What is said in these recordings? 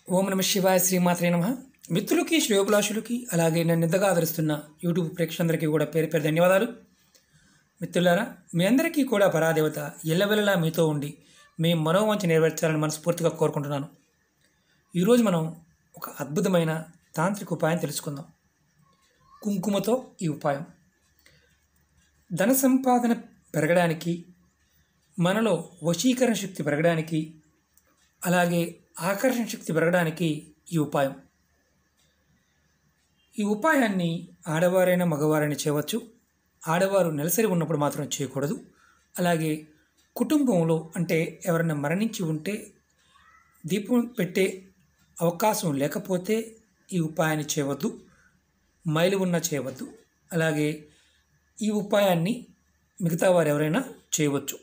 ఓం నమ శివాయ శ్రీమాత్రే నమ. మిత్రులకి శ్రేయోభిలాషులకి అలాగే నన్ను ఇంతగా ఆదరిస్తున్న యూట్యూబ్ ప్రేక్షకులందరికీ కూడా పేరు పేరు ధన్యవాదాలు. మిత్రులారా, మీ అందరికీ కూడా పరాదేవత ఎల్లవెల్లలా మీతో ఉండి మీ మనోవాంఛ నెరవేర్చాలని మనస్ఫూర్తిగా కోరుకుంటున్నాను. ఈరోజు మనం ఒక అద్భుతమైన తాంత్రిక ఉపాయం తెలుసుకుందాం. కుంకుమతో ఈ ఉపాయం ధన సంపాదన పెరగడానికి, మనలో వశీకరణ శక్తి పెరగడానికి, అలాగే ఆకర్షణ శక్తి పెరగడానికి ఈ ఉపాయం. ఈ ఉపాయాన్ని ఆడవారైనా మగవారైనా చేయవచ్చు. ఆడవారు నెలసరి ఉన్నప్పుడు మాత్రం చేయకూడదు. అలాగే కుటుంబంలో అంటే ఎవరైనా మరణించి ఉంటే దీపం పెట్టే అవకాశం లేకపోతే ఈ ఉపాయాన్ని చేయవద్దు. మైలు ఉన్నా చేయవద్దు. అలాగే ఈ ఉపాయాన్ని మిగతా వారు ఎవరైనా చేయవచ్చు.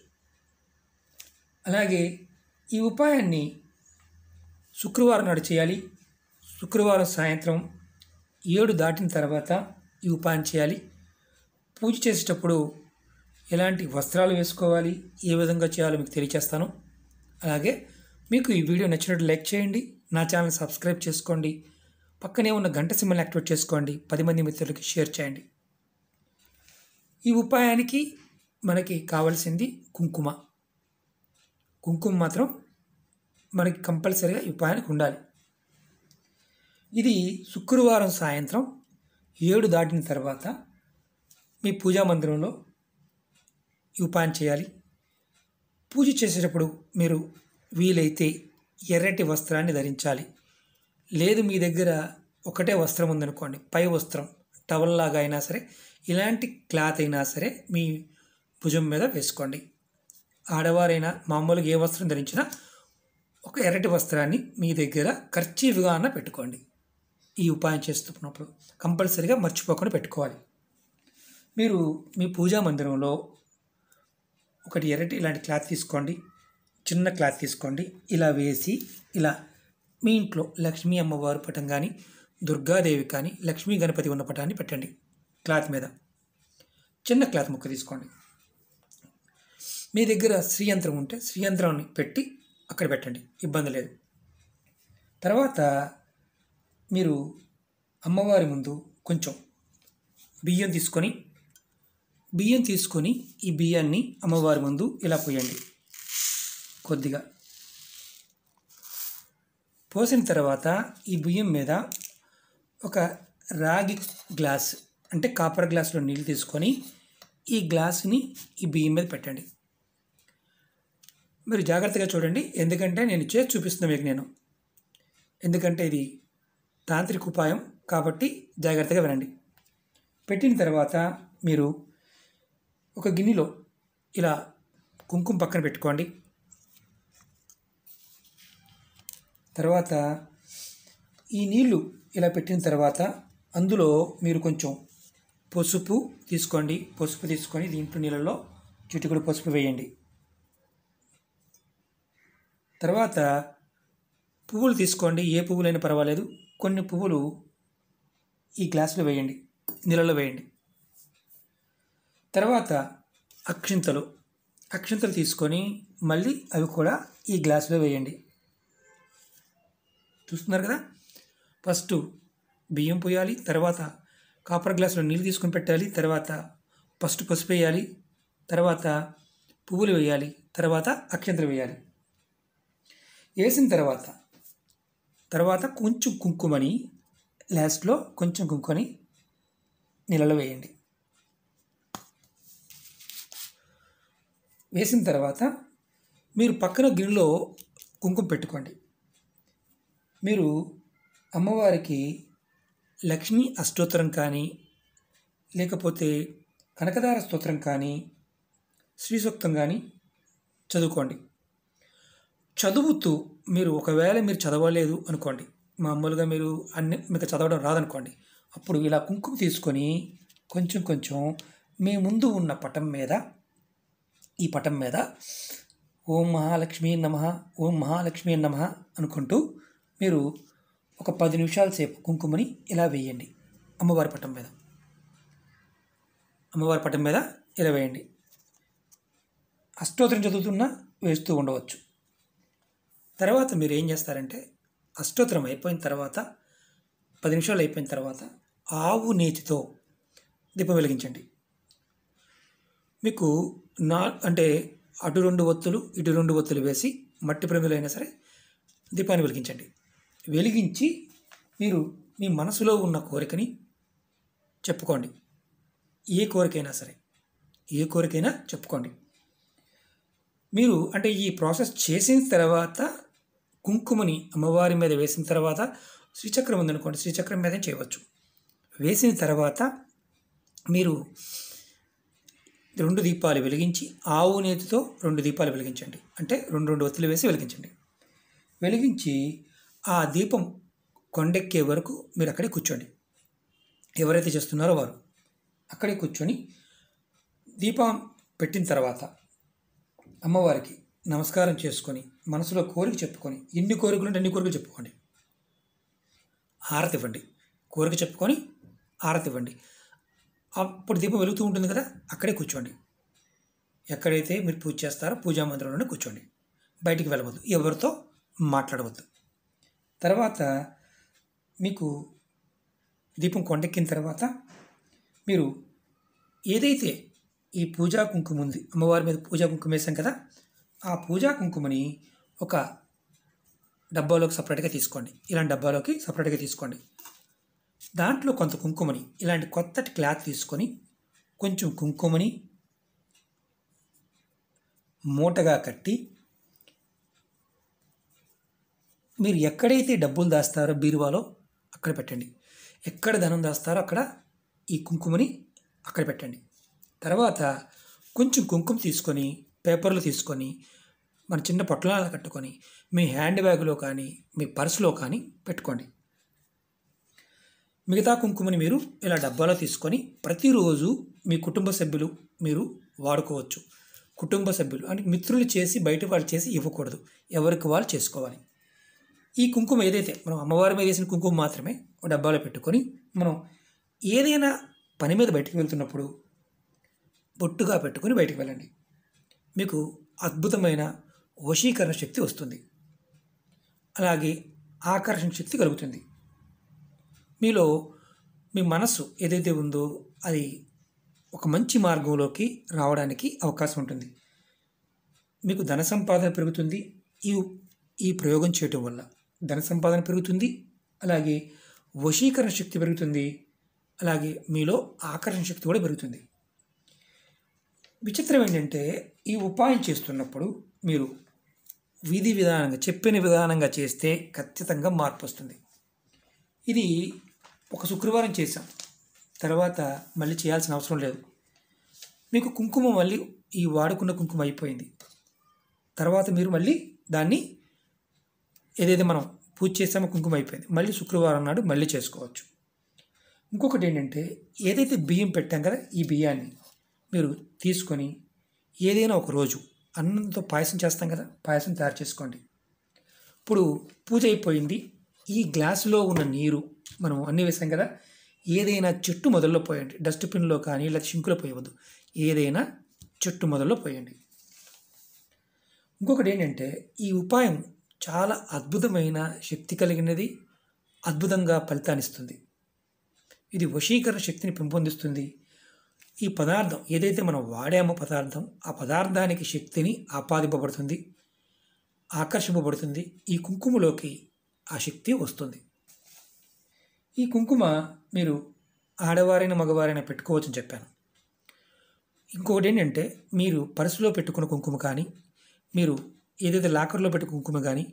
అలాగే ఈ ఉపాయాన్ని శుక్రవారం నాడు చేయాలి. శుక్రవారం సాయంత్రం 7 దాటిన తర్వాత ఈ ఉపాయం చేయాలి. పూజ చేసేటప్పుడు ఎలాంటి వస్త్రాలు వేసుకోవాలి, ఏ విధంగా చేయాలో మీకు తెలియజేస్తాను. అలాగే మీకు ఈ వీడియో నచ్చినట్టు లైక్ చేయండి, నా ఛానల్ సబ్స్క్రైబ్ చేసుకోండి, పక్కనే ఉన్న గంట సింబల్ని యాక్టివేట్ చేసుకోండి, 10 మంది మిత్రులకి షేర్ చేయండి. ఈ ఉపాయానికి మనకి కావాల్సింది కుంకుమ. కుంకుమ మాత్రం మనకి కంపల్సరీగా ఈ ఉపాయానికి ఉండాలి. ఇది శుక్రవారం సాయంత్రం 7 దాటిన తర్వాత మీ పూజా మందిరంలో ఈ ఉపాయం చేయాలి. పూజ చేసేటప్పుడు మీరు వీలైతే ఎర్రటి వస్త్రాన్ని ధరించాలి. లేదు మీ దగ్గర ఒకటే వస్త్రం ఉందనుకోండి, పై వస్త్రం టవల్ లాగా అయినా సరే, ఇలాంటి క్లాత్ అయినా సరే మీ భుజం మీద వేసుకోండి. ఆడవారైనా మామూలుగా ఏ వస్త్రం ధరించినా ఒక ఎర్రటి వస్త్రాన్ని మీ దగ్గర కర్చీఫ్గా అన్న పెట్టుకోండి. ఈ ఉపాయం చేస్తున్నప్పుడు కంపల్సరీగా మర్చిపోకుండా పెట్టుకోవాలి. మీరు మీ పూజా మందిరంలో ఒకటి ఎర్రటి ఇలాంటి క్లాత్ తీసుకోండి, చిన్న క్లాత్ తీసుకోండి. ఇలా వేసి ఇలా మీ ఇంట్లో లక్ష్మీ అమ్మవారి పటం కానీ, దుర్గాదేవి కానీ, లక్ష్మీ గణపతి ఉన్న పటాన్ని పెట్టండి. క్లాత్ మీద చిన్న క్లాత్ ముక్క తీసుకోండి. మీ దగ్గర శ్రీయంత్రం ఉంటే శ్రీయంత్రాన్ని పెట్టి అక్కడ పెట్టండి, ఇబ్బంది లేదు. తర్వాత మీరు అమ్మవారి ముందు కొంచెం బియ్యం తీసుకొని ఈ బియ్యాన్ని అమ్మవారి ముందు ఇలా పోయండి. కొద్దిగా పోసిన తర్వాత ఈ బియ్యం మీద ఒక రాగి గ్లాస్ అంటే కాపర్ గ్లాసులో నీళ్ళు తీసుకొని ఈ గ్లాసుని ఈ బియ్యం మీద పెట్టండి. మీరు జాగ్రత్తగా చూడండి, ఎందుకంటే నేను చేసి చూపిస్తున్నా మీకు. ఎందుకంటే ఇది తాంత్రిక ఉపాయం కాబట్టి జాగ్రత్తగా వినండి. పెట్టిన తర్వాత మీరు ఒక గిన్నెలో ఇలా కుంకుమ పక్కన పెట్టుకోండి. తర్వాత ఈ నీళ్ళు ఇలా పెట్టిన తర్వాత అందులో మీరు కొంచెం పసుపు తీసుకొని దీంట్లో నీళ్ళలో చిటికెడు పసుపు వేయండి. తర్వాత పువ్వులు తీసుకోండి, ఏ పువ్వులైనా పర్వాలేదు. కొన్ని పువ్వులు ఈ గ్లాసులో వేయండి, నీళ్ళలో వేయండి. తర్వాత అక్షింతలు తీసుకొని మళ్ళీ అవి కూడా ఈ గ్లాసులో వేయండి. చూస్తున్నారు కదా, ఫస్ట్ బియ్యం పోయాలి, తర్వాత కాపర్ గ్లాసులో నీళ్ళు తీసుకొని పెట్టాలి, తర్వాత ఫస్ట్ పసుపు వేయాలి, తర్వాత పువ్వులు వేయాలి, తర్వాత అక్షింతలు వేయాలి. వేసిన తర్వాత కొంచెం కుంకుమని లాస్ట్లో కొంచెం కుంకుమని నీళ్ళలో వేయండి. వేసిన తర్వాత మీరు పక్కన గిన్నెలో కుంకుమ పెట్టుకోండి. మీరు అమ్మవారికి లక్ష్మీ అష్టోత్తరం కానీ, లేకపోతే కనకదార స్తోత్రం కానీ, శ్రీ సూక్తం కానీ చదువుకోండి. చదువుతూ మీరు ఒకవేళ మీరు చదవలేదు అనుకోండి, మామూలుగా మీరు మీకు చదవడం రాదనుకోండి, అప్పుడు ఇలా కుంకుమ తీసుకొని కొంచెం మీ ముందు ఉన్న ఈ పటం మీద ఓం మహాలక్ష్మీ నమః, ఓం మహాలక్ష్మీ నమః అనుకుంటూ మీరు ఒక 10 నిమిషాల సేపు కుంకుమని ఇలా వేయండి. అమ్మవారి పటం మీద ఇలా వేయండి. అష్టోత్తరం చదువుతున్నా వేస్తూ ఉండవచ్చు. తర్వాత మీరు ఏం చేస్తారంటే అష్టోత్తరం అయిపోయిన తర్వాత 10 నిమిషాలు అయిపోయిన తర్వాత ఆవు నేతితో దీపం వెలిగించండి. మీకు నా అంటే అటు 2 ఒత్తులు ఇటు 2 ఒత్తులు వేసి మట్టి ప్రమిదలో అయినా సరే దీపాన్ని వెలిగించండి. వెలిగించి మీరు మీ మనసులో ఉన్న కోరికని చెప్పుకోండి. ఏ కోరికైనా సరే, ఏ కోరికైనా చెప్పుకోండి. మీరు అంటే ఈ ప్రాసెస్ చేసిన తర్వాత కుంకుమని అమ్మవారి మీద వేసిన తర్వాత శ్రీచక్రం ఉందనుకోండి, శ్రీచక్రం మీద చేయవచ్చు. వేసిన తర్వాత మీరు 2 దీపాలు వెలిగించి ఆవు నేతితో 2 దీపాలు వెలిగించండి. అంటే 2 ఒత్తులు వేసి వెలిగించండి. వెలిగించి ఆ దీపం కొండెక్కే వరకు మీరు అక్కడే కూర్చోండి. ఎవరైతే చేస్తున్నారో వారు అక్కడే కూర్చొని దీపం పెట్టిన తర్వాత అమ్మవారికి నమస్కారం చేసుకొని మనసులో కోరిక చెప్పుకొని, ఎన్ని కోరికలు ఉంటే అన్ని కోరికలు చెప్పుకోండి. హారతి ఇవ్వండి. కోరిక చెప్పుకొని హారతి ఇవ్వండి. అప్పుడు దీపం వెలుగుతూ ఉంటుంది కదా, అక్కడే కూర్చోండి. ఎక్కడైతే మీరు పూజ చేస్తారో పూజా మందిరంలోనే కూర్చోండి. బయటికి వెళ్ళవద్దు, ఎవరితో మాట్లాడవద్దు. తర్వాత మీకు దీపం కొండెక్కిన తర్వాత మీరు ఏదైతే ఈ పూజా కుంకుమ ఉంది, అమ్మవారి మీద పూజా కుంకుమ వేసాం కదా, ఆ పూజా కుంకుమని ఒక డబ్బాలోకి సపరేట్గా తీసుకోండి. ఇలాంటి డబ్బాలోకి సపరేట్గా తీసుకోండి. దాంట్లో కొంత కుంకుమని ఇలాంటి కొత్తటి క్లాత్ తీసుకొని కొంచెం కుంకుమని మూటగా కట్టి మీరు ఎక్కడైతే డబ్బులు దాస్తారో బీరువాలో అక్కడ పెట్టండి. ఎక్కడ ధనం దాస్తారో అక్కడ ఈ కుంకుమని అక్కడ పెట్టండి. తర్వాత కొంచెం కుంకుమ తీసుకొని పేపర్లు తీసుకొని మన చిన్న పొట్లాలు కట్టుకొని మీ హ్యాండ్ బ్యాగ్లో కానీ మీ పర్సులో కానీ పెట్టుకోండి. మిగతా కుంకుమని మీరు ఇలా డబ్బాలో తీసుకొని ప్రతిరోజు మీ కుటుంబ సభ్యులు మీరు వాడుకోవచ్చు. కుటుంబ సభ్యులు అంటే మిత్రులు చేసి బయట వాళ్ళు చేసి ఇవ్వకూడదు, ఎవరికి వాళ్ళు చేసుకోవాలి. ఈ కుంకుమ ఏదైతే మనం అమ్మవారి మీద వేసిన కుంకుమ మాత్రమే ఒక డబ్బాలో పెట్టుకొని మనం ఏదైనా పని మీద బయటకు వెళ్తున్నప్పుడు బొట్టుగా పెట్టుకొని బయటకు వెళ్ళండి. మీకు అద్భుతమైన వశీకరణ శక్తి వస్తుంది. అలాగే ఆకర్షణ శక్తి కలుగుతుంది. మీలో మీ మనస్సు ఏదైతే ఉందో అది ఒక మంచి మార్గంలోకి రావడానికి అవకాశం ఉంటుంది. మీకు ధన సంపాదన పెరుగుతుంది. ఈ ప్రయోగం చేయటం వల్ల ధన సంపాదన పెరుగుతుంది. అలాగే వశీకరణ శక్తి పెరుగుతుంది. అలాగే మీలో ఆకర్షణ శక్తి కూడా పెరుగుతుంది. విచిత్రం ఏంటంటే ఈ ఉపాయం చేస్తున్నప్పుడు మీరు విధి విధానంగా చెప్పిన విధానంగా చేస్తే ఖచ్చితంగా మార్పు వస్తుంది. ఇది ఒక శుక్రవారం చేశాం, తర్వాత మళ్ళీ చేయాల్సిన అవసరం లేదు. మీకు కుంకుమ మళ్ళీ ఈ వాడుకున్న కుంకుమ అయిపోయింది. తర్వాత మీరు మళ్ళీ దాన్ని ఏదైతే మనం పూజ చేసామో కుంకుమ అయిపోయింది, మళ్ళీ శుక్రవారం నాడు మళ్ళీ చేసుకోవచ్చు. ఇంకొకటి ఏంటంటే ఏదైతే బియ్యం పెట్టాం కదా, ఈ బియ్యాన్ని మీరు తీసుకొని ఏదైనా ఒక రోజు అన్నంతో పాయసం చేస్తాం కదా, పాయసం తయారు చేసుకోండి. ఇప్పుడు పూజ అయిపోయింది. ఈ గ్లాసులో ఉన్న నీరు మనం అన్నీ వేసాం కదా, ఏదైనా చెట్టు మొదల్లో పోయండి. డస్ట్బిన్లో కానీ లేదా షింకులో పోయవద్దు, ఏదైనా చెట్టు మొదల్లో పోయండి. ఇంకొకటి ఏంటంటే ఈ ఉపాయం చాలా అద్భుతమైన శక్తి కలిగినది, అద్భుతంగా ఫలితాన్ని ఇస్తుంది. ఇది వశీకరణ శక్తిని పెంపొందిస్తుంది. ఈ పదార్థం ఏదైతే మనం వాడామో పదార్థం, ఆ పదార్థానికి శక్తిని ఆపాదింపబడుతుంది, ఆకర్షింపబడుతుంది. ఈ కుంకుమలోకి ఆ శక్తి వస్తుంది. ఈ కుంకుమ మీరు ఆడవారైనా మగవారైనా పెట్టుకోవచ్చని చెప్పాను. ఇంకొకటి ఏంటంటే మీరు పర్సులో పెట్టుకున్న కుంకుమ కానీ, మీరు ఏదైతే లాకర్లో పెట్టుకున్న కుంకుమ కానీ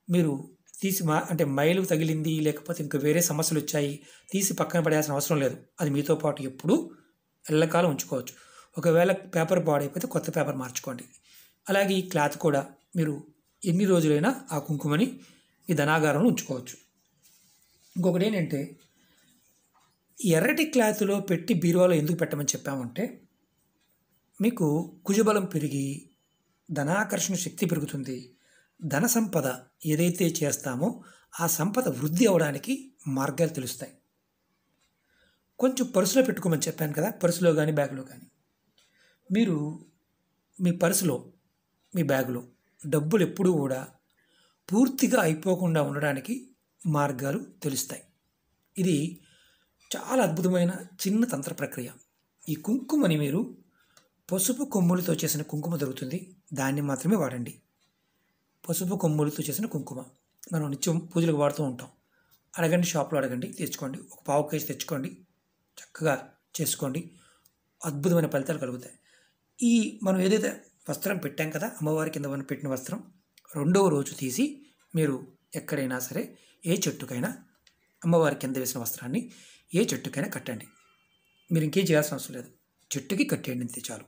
మీరు తీసి అంటే మైలు తగిలింది లేకపోతే ఇంకా వేరే సమస్యలు వచ్చాయి తీసి పక్కన పడేయాల్సిన అవసరం లేదు. అది మీతో పాటు ఎప్పుడూ ఎల్లకాలం ఉంచుకోవచ్చు. ఒకవేళ పేపర్ పాడైపోతే కొత్త పేపర్ మార్చుకోండి. అలాగే ఈ క్లాత్ కూడా మీరు ఎన్ని రోజులైనా ఆ కుంకుమని ఈ ధనాగారంలో ఉంచుకోవచ్చు. ఇంకొకటి ఏంటంటే ఎర్రటి క్లాత్లో పెట్టి బీరువాలో ఎందుకు పెట్టమని చెప్పామంటే మీకు కుజబలం పెరిగి ధనాకర్షణ శక్తి పెరుగుతుంది. ధన సంపద ఏదైతే చేస్తామో ఆ సంపద వృద్ధి అవడానికి మార్గాలు తెలుస్తాయి. కొంచెం పర్సులో పెట్టుకోమని చెప్పాను కదా, పర్సులో కానీ బ్యాగ్లో కానీ మీరు మీ పర్సులో మీ బ్యాగులో డబ్బులు ఎప్పుడూ కూడా పూర్తిగా అయిపోకుండా ఉండడానికి మార్గాలు తెలుస్తాయి. ఇది చాలా అద్భుతమైన చిన్న తంత్ర ప్రక్రియ. ఈ కుంకుమని మీరు పసుపు కొమ్ములతో చేసిన కుంకుమ దొరుకుతుంది, దాన్ని మాత్రమే వాడండి. పసుపు కొమ్ములతో చేసిన కుంకుమ మనం నిత్యం పూజలకు వాడుతూ ఉంటాం. అడగండి, షాప్లో అడగండి, తెచ్చుకోండి. ఒక పావు కేజీ తెచ్చుకోండి, చక్కగా చేసుకోండి. అద్భుతమైన ఫలితాలు కలుగుతాయి. ఈ మనం ఏదైతే వస్త్రం పెట్టాం కదా, అమ్మవారి కింద మనం పెట్టిన వస్త్రం, రెండవ రోజు తీసి మీరు ఎక్కడైనా సరే ఏ చెట్టుకైనా అమ్మవారి కింద వేసిన వస్త్రాన్ని ఏ చెట్టుకైనా కట్టండి. మీరు ఇంకేం చేయాల్సిన అవసరం లేదు, చెట్టుకి కట్టేయండి, అంతే చాలు.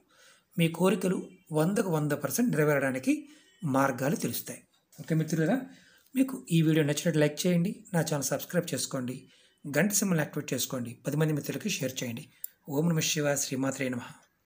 మీ కోరికలు 100కు 100% నెరవేరడానికి మార్గాలు తెలుస్తాయి. ఓకే మిత్రులారా, మీకు ఈ వీడియో నచ్చినట్టు లైక్ చేయండి, నా ఛానల్ సబ్స్క్రైబ్ చేసుకోండి, గంట సింబల్ని యాక్టివేట్ చేసుకోండి, 10 మంది మిత్రులకి షేర్ చేయండి. ఓం నమః శివాయ, శ్రీమాత్రే నమః.